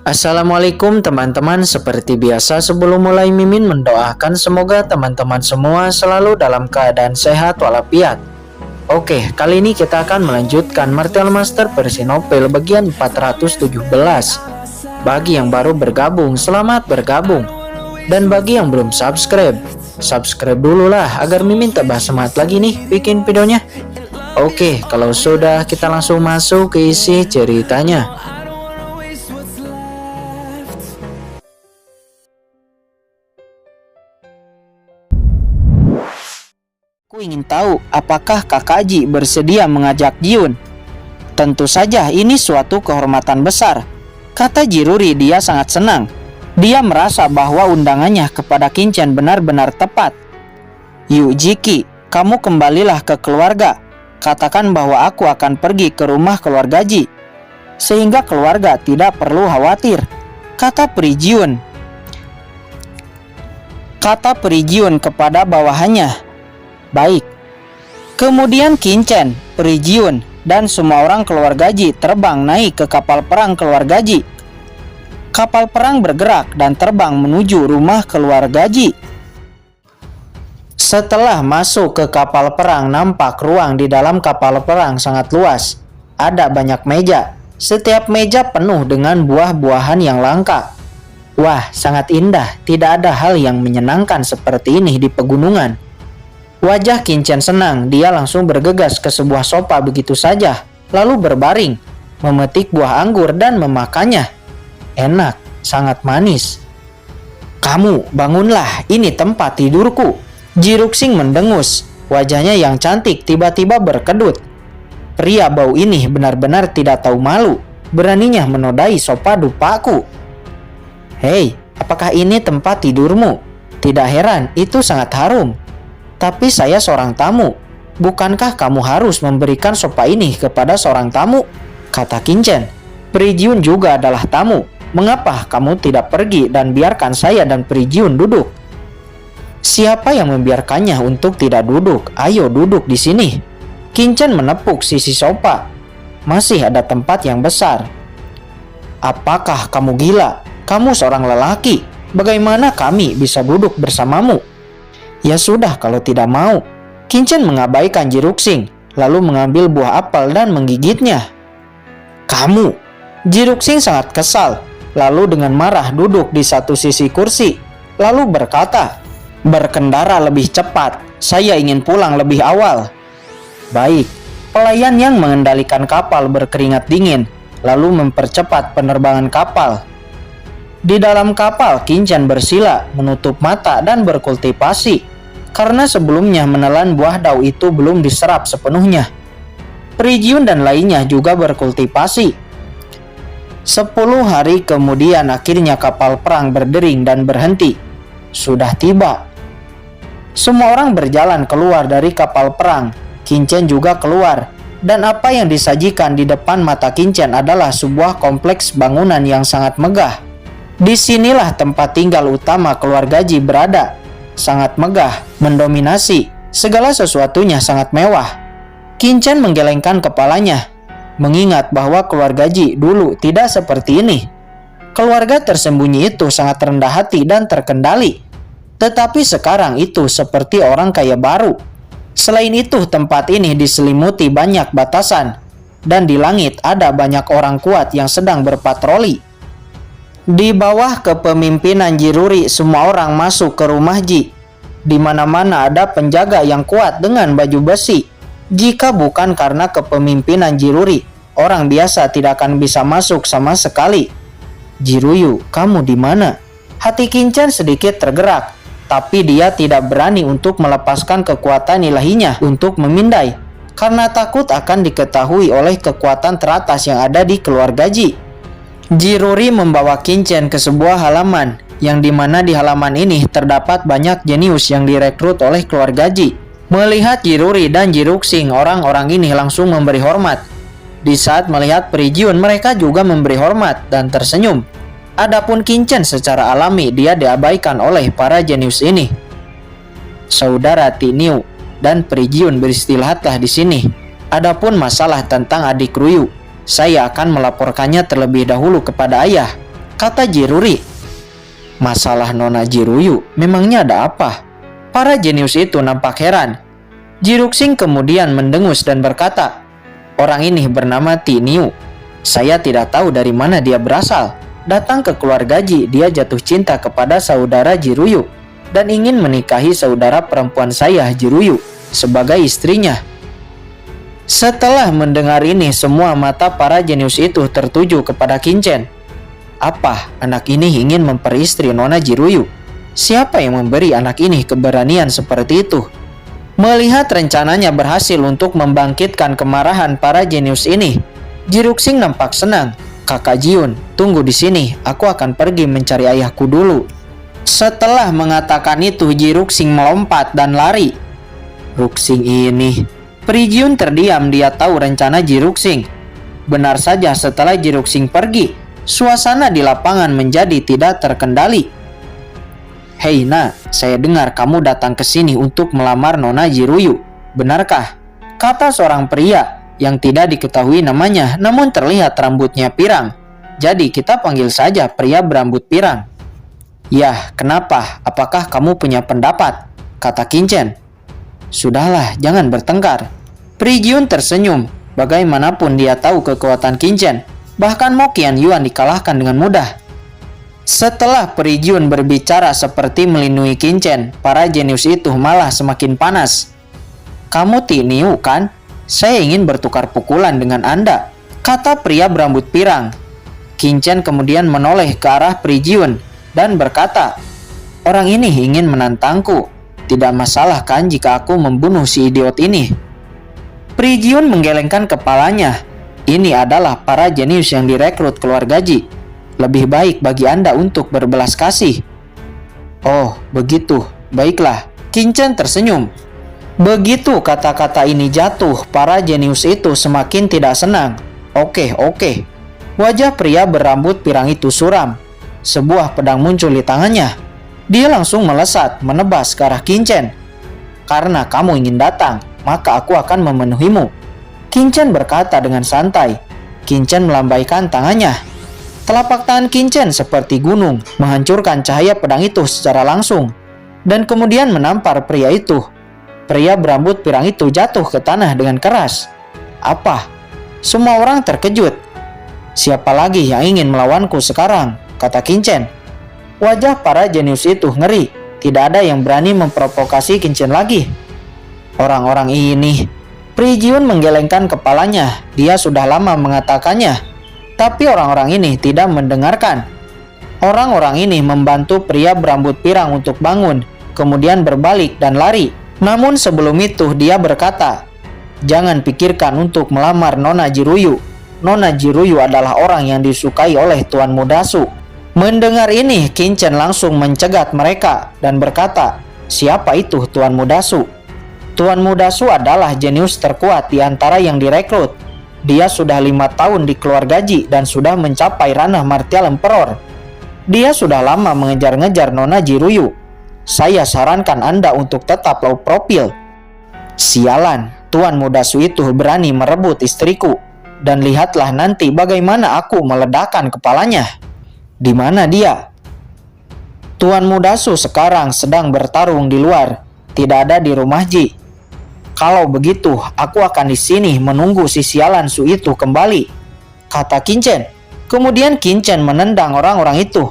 Assalamualaikum teman-teman, seperti biasa sebelum mulai Mimin mendoakan semoga teman-teman semua selalu dalam keadaan sehat walafiat. Oke, kali ini kita akan melanjutkan Martial Master versi novel bagian 417. Bagi yang baru bergabung, selamat bergabung. Dan bagi yang belum subscribe dulu lah agar Mimin tambah semangat lagi nih bikin videonya. Oke, kalau sudah kita langsung masuk ke isi ceritanya. Aku ingin tahu apakah Kakak Ji bersedia mengajak Jiun. Tentu saja ini suatu kehormatan besar, kata Jiruri. Dia sangat senang. Dia merasa bahwa undangannya kepada Kinchen benar-benar tepat. Yuk Jiki, kamu kembalilah ke keluarga. Katakan bahwa aku akan pergi ke rumah keluarga Ji, sehingga keluarga tidak perlu khawatir, kata Pri Jiun kepada bawahannya. Baik. Kemudian Kinchen, Pri Jiun, dan semua orang keluarga Ji terbang naik ke kapal perang keluarga Ji. Kapal perang bergerak dan terbang menuju rumah keluarga Ji. Setelah masuk ke kapal perang, nampak ruang di dalam kapal perang sangat luas. Ada banyak meja. Setiap meja penuh dengan buah-buahan yang langka. Wah, sangat indah. Tidak ada hal yang menyenangkan seperti ini di pegunungan. Wajah Kinchen senang. Dia langsung bergegas ke sebuah sofa begitu saja, lalu berbaring, memetik buah anggur dan memakannya. Enak, sangat manis. Kamu, bangunlah, ini tempat tidurku. Jiruxing mendengus. Wajahnya yang cantik tiba-tiba berkedut. Pria bau ini benar-benar tidak tahu malu. Beraninya menodai sofa dupaku. Hei, apakah ini tempat tidurmu? Tidak heran, itu sangat harum. Tapi saya seorang tamu. Bukankah kamu harus memberikan sofa ini kepada seorang tamu? Kata Kinchen. Pri Jiun juga adalah tamu. Mengapa kamu tidak pergi dan biarkan saya dan Pri Jiun duduk? Siapa yang membiarkannya untuk tidak duduk? Ayo duduk di sini. Kinchen menepuk sisi sofa. Masih ada tempat yang besar. Apakah kamu gila? Kamu seorang lelaki. Bagaimana kami bisa duduk bersamamu? Ya sudah kalau tidak mau. Kinchen mengabaikan Jiruxing, lalu mengambil buah apel dan menggigitnya. Kamu! Jiruxing sangat kesal, lalu dengan marah duduk di satu sisi kursi, lalu berkata, berkendara lebih cepat, saya ingin pulang lebih awal. Baik, pelayan yang mengendalikan kapal berkeringat dingin, lalu mempercepat penerbangan kapal. Di dalam kapal, Kinchen bersila, menutup mata dan berkultivasi, karena sebelumnya menelan buah dao itu belum diserap sepenuhnya. Pri Jiun dan lainnya juga berkultivasi. 10 hari kemudian akhirnya kapal perang berdering dan berhenti. Sudah tiba. Semua orang berjalan keluar dari kapal perang. Kinchen juga keluar. Dan apa yang disajikan di depan mata Kinchen adalah sebuah kompleks bangunan yang sangat megah. Disinilah tempat tinggal utama keluarga Ji berada. Sangat megah, mendominasi, segala sesuatunya sangat mewah. Kinchen menggelengkan kepalanya, mengingat bahwa keluarga Ji dulu tidak seperti ini. Keluarga tersembunyi itu sangat rendah hati dan terkendali. Tetapi sekarang itu seperti orang kaya baru. Selain itu, tempat ini diselimuti banyak batasan. Dan di langit ada banyak orang kuat yang sedang berpatroli. Di bawah kepemimpinan Jiruri, semua orang masuk ke rumah Ji. Di mana-mana ada penjaga yang kuat dengan baju besi. Jika bukan karena kepemimpinan Jiruri, orang biasa tidak akan bisa masuk sama sekali. Jiruyu, kamu di mana? Hati Kinchen sedikit tergerak, tapi dia tidak berani untuk melepaskan kekuatan ilahinya untuk memindai, karena takut akan diketahui oleh kekuatan teratas yang ada di keluarga Ji. Jiruri membawa Kinchen ke sebuah halaman, yang dimana di halaman ini terdapat banyak jenius yang direkrut oleh keluarga Ji. Melihat Jiruri dan Jiruxing, orang-orang ini langsung memberi hormat. Di saat melihat Pri Jiun, mereka juga memberi hormat dan tersenyum. Adapun Kinchen secara alami dia diabaikan oleh para jenius ini. Saudara Tiniu dan Pri Jiun beristirahatlah di sini. Adapun masalah tentang adik Ruyu, saya akan melaporkannya terlebih dahulu kepada ayah. kata Jiruri. Masalah Nona Jiruyu, memangnya ada apa? Para jenius itu nampak heran. Jiruxing kemudian mendengus dan berkata, orang ini bernama Tiniu. Saya tidak tahu dari mana dia berasal. Datang ke keluarga Ji, dia jatuh cinta kepada saudara Jiruyu dan ingin menikahi saudara perempuan saya, Jiruyu, sebagai istrinya. Setelah mendengar ini, semua mata para jenius itu tertuju kepada Kinchen. Apa anak ini ingin memperistri Nona Jiruyu? Siapa yang memberi anak ini keberanian seperti itu? Melihat rencananya berhasil untuk membangkitkan kemarahan para jenius ini, Jiruxing nampak senang. Kakak Jiun, tunggu di sini, aku akan pergi mencari ayahku dulu. Setelah mengatakan itu, Jiruxing melompat dan lari. Ruxing ini. Prijiun terdiam, dia tahu rencana Jiruxing. Benar saja, setelah Jiruxing pergi, suasana di lapangan menjadi tidak terkendali. Hei Na, saya dengar kamu datang ke sini untuk melamar Nona Jiruyu. Benarkah? Kata seorang pria yang tidak diketahui namanya, namun terlihat rambutnya pirang. Jadi kita panggil saja pria berambut pirang. Yah, kenapa? Apakah kamu punya pendapat? Kata Kinchen. Sudahlah, jangan bertengkar. Prijiun tersenyum. Bagaimanapun dia tahu kekuatan Kinchen. Bahkan Mo Qianyuan dikalahkan dengan mudah. Setelah Prijiun berbicara seperti melindungi Kinchen, para jenius itu malah semakin panas. Kamu Tiniu kan? Saya ingin bertukar pukulan dengan Anda, kata pria berambut pirang. Kinchen kemudian menoleh ke arah Prijiun dan berkata, orang ini ingin menantangku. Tidak masalah kan jika aku membunuh si idiot ini? Prijiun menggelengkan kepalanya. Ini adalah para jenius yang direkrut keluarga Ji. Lebih baik bagi Anda untuk berbelas kasih. Oh, begitu. Baiklah. Kinchen tersenyum. Begitu kata-kata ini jatuh, para jenius itu semakin tidak senang. Oke. Wajah pria berambut pirang itu suram. Sebuah pedang muncul di tangannya. Dia langsung melesat, menebas ke arah Kinchen. Karena kamu ingin datang, maka aku akan memenuhimu. Kinchen berkata dengan santai. Kinchen melambaikan tangannya. Telapak tangan Kinchen seperti gunung, menghancurkan cahaya pedang itu secara langsung. Dan kemudian menampar pria itu. Pria berambut pirang itu jatuh ke tanah dengan keras. Apa? Semua orang terkejut. Siapa lagi yang ingin melawanku sekarang? Kata Kinchen. Wajah para jenius itu ngeri. Tidak ada yang berani memprovokasi Kinchen lagi. Orang-orang ini. Prijiun menggelengkan kepalanya. Dia sudah lama mengatakannya. Tapi orang-orang ini tidak mendengarkan. Orang-orang ini membantu pria berambut pirang untuk bangun, kemudian berbalik dan lari. Namun sebelum itu dia berkata, jangan pikirkan untuk melamar Nona Jiruyu. Nona Jiruyu adalah orang yang disukai oleh Tuan Mudasu. Mendengar ini, Kinchen langsung mencegat mereka dan berkata, siapa itu Tuan Mudasu? Tuan Mudasu adalah jenius terkuat di antara yang direkrut. Dia sudah 5 tahun di keluarga Ji dan sudah mencapai ranah Martial Emperor. Dia sudah lama mengejar-ngejar Nona Jiruyu. Saya sarankan Anda untuk tetap low profile. Sialan, Tuan Mudasu itu berani merebut istriku. Dan lihatlah nanti bagaimana aku meledakkan kepalanya. Di mana dia? Tuan Mudasu sekarang sedang bertarung di luar. Tidak ada di rumah Ji. Kalau begitu, aku akan di sini menunggu si sialan Su itu kembali, kata Kinchen. Kemudian Kinchen menendang orang-orang itu.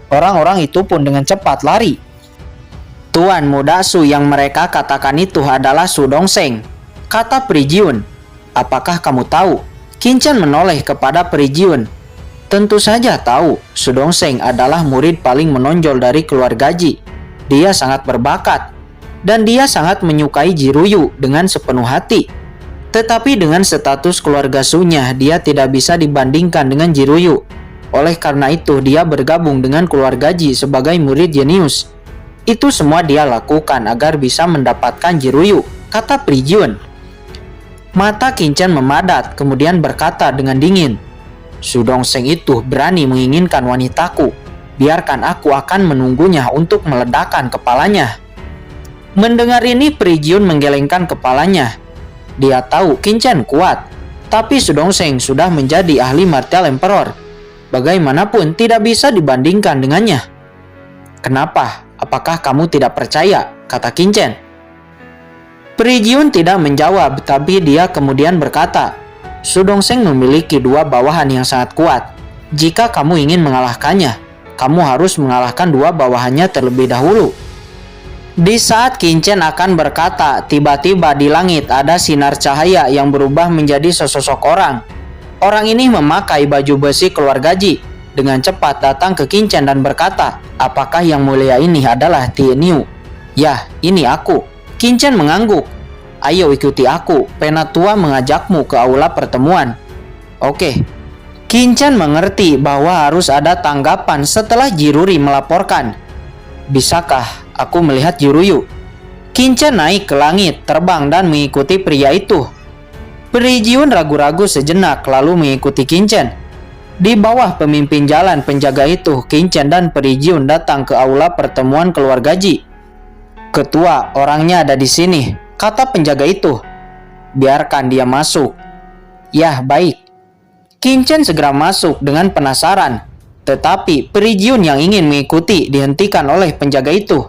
Orang-orang itu pun dengan cepat lari. Tuan Mudasu yang mereka katakan itu adalah Su Dongseng, kata Prijiun. Apakah kamu tahu? Kinchen menoleh kepada Prijiun. Tentu saja tahu, Su Dongseng adalah murid paling menonjol dari keluarga Ji. Dia sangat berbakat. Dan dia sangat menyukai Jiruyu dengan sepenuh hati. Tetapi dengan status keluarga Su-nya, dia tidak bisa dibandingkan dengan Jiruyu. Oleh karena itu, dia bergabung dengan keluarga Ji sebagai murid jenius. Itu semua dia lakukan agar bisa mendapatkan Jiruyu, kata Prijiun. Mata Kinchen memadat, kemudian berkata dengan dingin, Su Dongseng itu berani menginginkan wanitaku. Biarkan aku akan menunggunya untuk meledakkan kepalanya. Mendengar ini, Prijiun menggelengkan kepalanya. Dia tahu Kinchen kuat, tapi Su Dongseng sudah menjadi ahli Martial Emperor. bagaimanapun tidak bisa dibandingkan dengannya. Kenapa? Apakah kamu tidak percaya? Kata Qin Chen. Pri Jiun tidak menjawab, tapi dia kemudian berkata, Su Dongsheng memiliki dua bawahan yang sangat kuat. Jika kamu ingin mengalahkannya, kamu harus mengalahkan dua bawahannya terlebih dahulu. Di saat Qin Chen akan berkata, tiba-tiba di langit ada sinar cahaya yang berubah menjadi sesosok orang. Orang ini memakai baju besi keluarga Ji. Dengan cepat datang ke Qin Chen dan berkata, apakah yang mulia ini adalah Tie Niu? Ya, ini aku. Qin Chen mengangguk. Ayo ikuti aku, Penatua mengajakmu ke aula pertemuan. Oke. Qin Chen mengerti bahwa harus ada tanggapan setelah Jiruri melaporkan. Bisakah aku melihat Jiruyu? Qin Chen naik ke langit, terbang dan mengikuti pria itu. Pri Jiun ragu-ragu sejenak lalu mengikuti Qin Chen. Di bawah pemimpin jalan penjaga itu, Qin Chen dan Pri Jiun datang ke aula pertemuan keluarga Ji. Ketua, orangnya ada di sini, kata penjaga itu. Biarkan dia masuk. Yah, baik. Qin Chen segera masuk dengan penasaran. Tetapi Pri Jiun yang ingin mengikuti dihentikan oleh penjaga itu.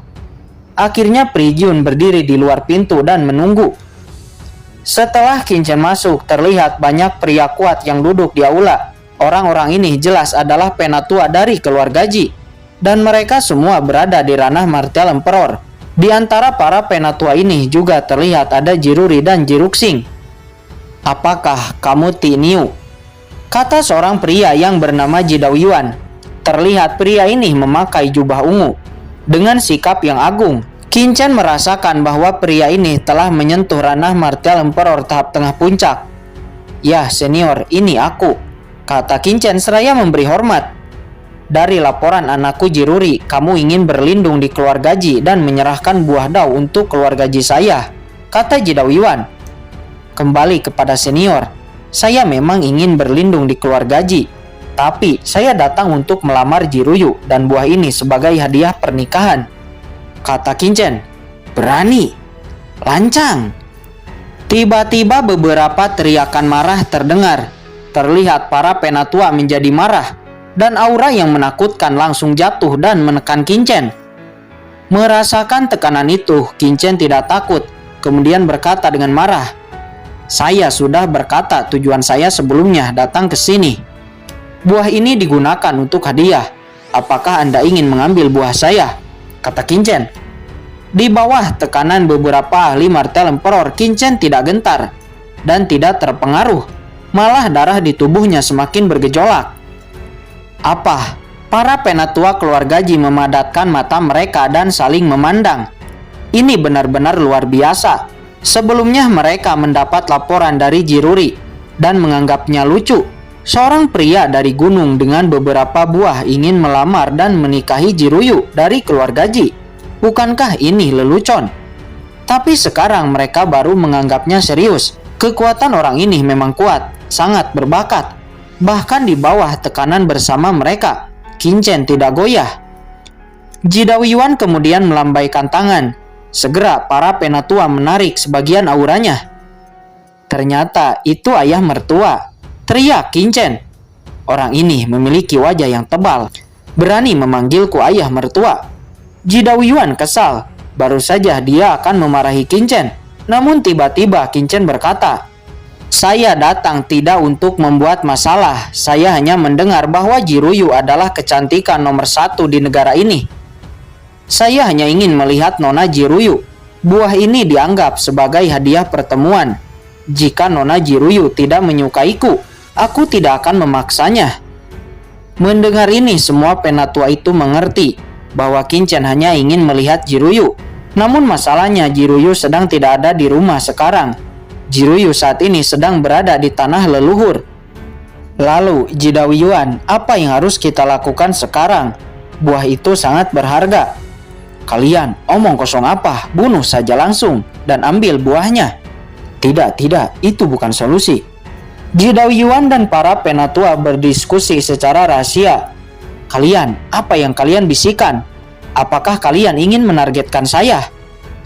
Akhirnya Pri Jiun berdiri di luar pintu dan menunggu. Setelah Qin Chen masuk, terlihat banyak pria kuat yang duduk di aula. Orang-orang ini jelas adalah penatua dari keluarga Ji. Dan mereka semua berada di ranah martial emperor. Di antara para penatua ini juga terlihat ada Jiruri dan Jiruxing. Apakah kamu Tie Niu? Kata seorang pria yang bernama Ji Daoyuan. Terlihat pria ini memakai jubah ungu. Dengan sikap yang agung, Qin Chen merasakan bahwa pria ini telah menyentuh ranah martial emperor tahap tengah puncak. Ya senior, ini aku, kata Qin Chen seraya memberi hormat. Dari laporan anakku Jiruri, kamu ingin berlindung di keluarga Ji dan menyerahkan buah dao untuk keluarga Ji saya, kata Ji Daoyuan. Kembali kepada senior, saya memang ingin berlindung di keluarga Ji, tapi saya datang untuk melamar Jiruyu dan buah ini sebagai hadiah pernikahan, kata Qin Chen. Berani, lancang. Tiba-tiba beberapa teriakan marah terdengar. Terlihat para penatua menjadi marah dan aura yang menakutkan langsung jatuh dan menekan Qin Chen. Merasakan tekanan itu, Qin Chen tidak takut, kemudian berkata dengan marah, saya sudah berkata tujuan saya sebelumnya datang ke sini. Buah ini digunakan untuk hadiah. Apakah Anda ingin mengambil buah saya? Kata Qin Chen. Di bawah tekanan beberapa ahli martial emperor, Qin Chen tidak gentar dan tidak terpengaruh. Malah darah di tubuhnya semakin bergejolak. Apa? Para penatua keluarga Ji memadatkan mata mereka dan saling memandang. Ini benar-benar luar biasa. Sebelumnya mereka mendapat laporan dari Jiruri dan menganggapnya lucu. Seorang pria dari gunung dengan beberapa buah ingin melamar dan menikahi Jiruyu dari keluarga Ji. Bukankah ini lelucon? Tapi sekarang mereka baru menganggapnya serius. Kekuatan orang ini memang kuat, sangat berbakat. Bahkan di bawah tekanan bersama mereka, Qin Chen tidak goyah. Ji Daoyuan kemudian melambaikan tangan. Segera para penatua menarik sebagian auranya. Ternyata itu ayah mertua, teriak Qin Chen. Orang ini memiliki wajah yang tebal, berani memanggilku ayah mertua. Ji Daoyuan kesal, baru saja dia akan memarahi Qin Chen. Namun tiba-tiba Qin Chen berkata, saya datang tidak untuk membuat masalah. Saya hanya mendengar bahwa Jiruyu adalah kecantikan nomor 1 di negara ini. Saya hanya ingin melihat Nona Jiruyu. Buah ini dianggap sebagai hadiah pertemuan. Jika Nona Jiruyu tidak menyukaiku, aku tidak akan memaksanya. Mendengar ini, semua penatua itu mengerti bahwa Qin Chen hanya ingin melihat Jiruyu. Namun masalahnya Jiruyu sedang tidak ada di rumah sekarang. Jiruyu saat ini sedang berada di tanah leluhur. Lalu, Ji Daoyuan, apa yang harus kita lakukan sekarang? Buah itu sangat berharga. Kalian omong kosong apa? Bunuh saja langsung dan ambil buahnya. Tidak, itu bukan solusi. Ji Daoyuan dan para penatua berdiskusi secara rahasia. Kalian, apa yang kalian bisikan? Apakah kalian ingin menargetkan saya?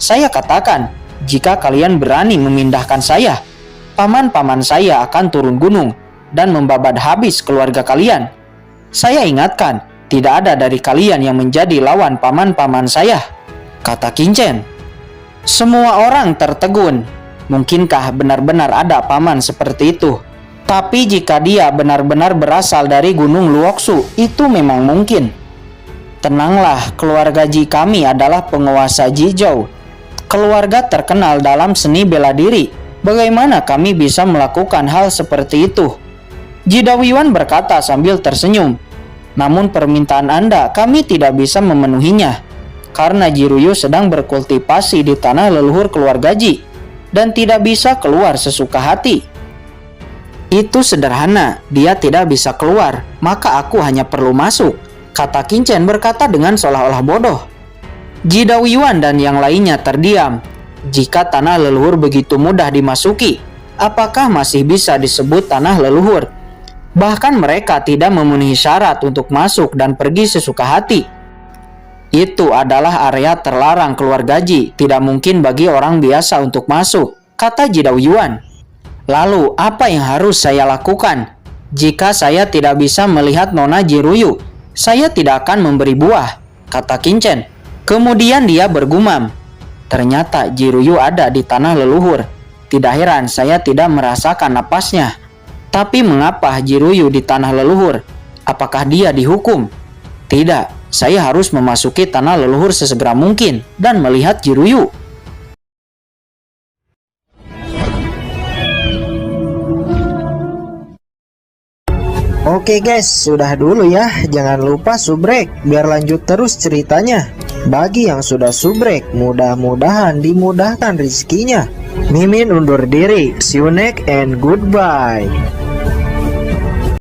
Saya katakan, jika kalian berani memindahkan saya, paman-paman saya akan turun gunung dan membabat habis keluarga kalian. Saya ingatkan, tidak ada dari kalian yang menjadi lawan paman-paman saya, kata Kincen. Semua orang tertegun. Mungkinkah benar-benar ada paman seperti itu? Tapi jika dia benar-benar berasal dari Gunung Luoxu, itu memang mungkin. Tenanglah, keluarga Ji kami adalah penguasa Jizhou. Keluarga terkenal dalam seni bela diri. Bagaimana kami bisa melakukan hal seperti itu? Ji Daoyuan berkata sambil tersenyum. Namun permintaan Anda kami tidak bisa memenuhinya. Karena Ji Ruyu sedang berkultivasi di tanah leluhur keluarga Ji. Dan tidak bisa keluar sesuka hati. Itu sederhana, dia tidak bisa keluar. Maka aku hanya perlu masuk, kata Kincen berkata dengan seolah-olah bodoh. Ji Daoyuan dan yang lainnya terdiam. Jika tanah leluhur begitu mudah dimasuki, apakah masih bisa disebut tanah leluhur? Bahkan mereka tidak memenuhi syarat untuk masuk dan pergi sesuka hati. Itu adalah area terlarang keluarga Ji, tidak mungkin bagi orang biasa untuk masuk, kata Ji Daoyuan. Lalu apa yang harus saya lakukan? Jika saya tidak bisa melihat Nona Ji Ruyu, saya tidak akan memberi buah, kata Kincen. Kemudian dia bergumam, ternyata Ji Ruyu ada di tanah leluhur. Tidak heran saya tidak merasakan napasnya. Tapi mengapa Ji Ruyu di tanah leluhur? Apakah dia dihukum? Tidak, saya harus memasuki tanah leluhur sesegera mungkin dan melihat Ji Ruyu. Oke guys, sudah dulu ya. Jangan lupa subrek biar lanjut terus ceritanya. Bagi yang sudah subrek, mudah-mudahan dimudahkan rezekinya. Mimin undur diri. See you next and goodbye.